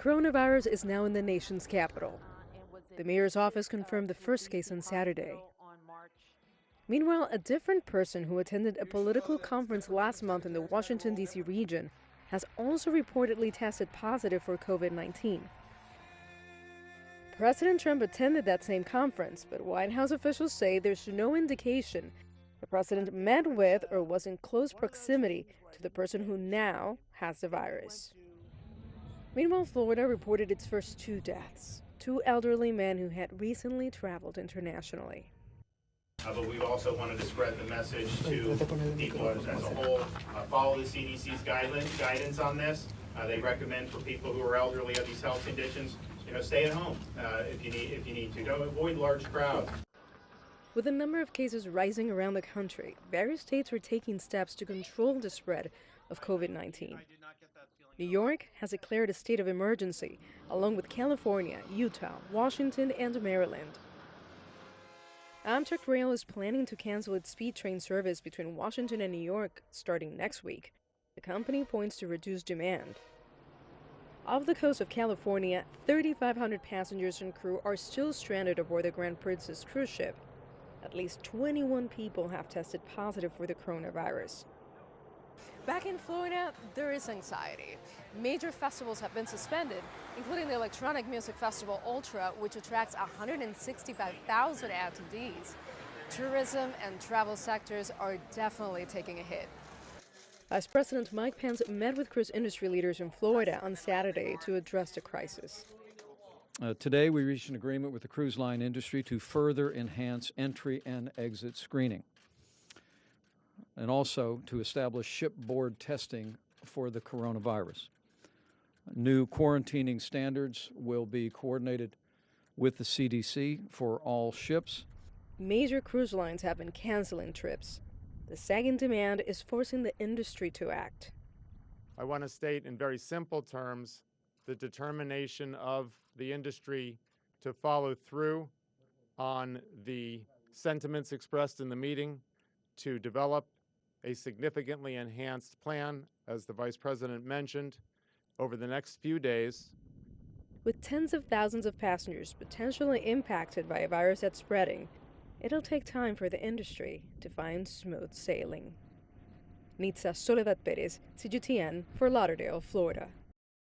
Coronavirus is now in the nation's capital. The mayor's office confirmed the first case on Saturday. Meanwhile, a different person who attended a political conference last month in the Washington, D.C. region has also reportedly tested positive for COVID-19. President Trump attended that same conference, but White House officials say there's no indication the president met with or was in close proximity to the person who now has the virus. Meanwhile, Florida reported its first two deaths, two elderly men who had recently traveled internationally. But we also wanted to spread the message to people as a whole. Follow the CDC's guidance on this. They recommend for people who are elderly of these health conditions, stay at home if you need to. Don't avoid large crowds. With the number of cases rising around the country, various states are taking steps to control the spread of COVID-19. New York has declared a state of emergency, along with California, Utah, Washington, and Maryland. Amtrak Rail is planning to cancel its speed train service between Washington and New York starting next week. The company points to reduced demand. Off the coast of California, 3,500 passengers and crew are still stranded aboard the Grand Princess cruise ship. At least 21 people have tested positive for the coronavirus. Back in Florida, there is anxiety. Major festivals have been suspended, including the electronic music festival Ultra, which attracts 165,000 attendees. Tourism and travel sectors are definitely taking a hit. Vice President Mike Pence met with cruise industry leaders in Florida on Saturday to address the crisis. Today, we reached an agreement with the cruise line industry to further enhance entry and exit screening, and also to establish shipboard testing for the coronavirus. New quarantining standards will be coordinated with the CDC for all ships. Major cruise lines have been canceling trips. The sagging demand is forcing the industry to act. I want to state in very simple terms the determination of the industry to follow through on the sentiments expressed in the meeting, to develop a significantly enhanced plan, as the Vice President mentioned, over the next few days. With tens of thousands of passengers potentially impacted by a virus that's spreading, it'll take time for the industry to find smooth sailing. Nitza Soledad Perez, CGTN, for Lauderdale, Florida.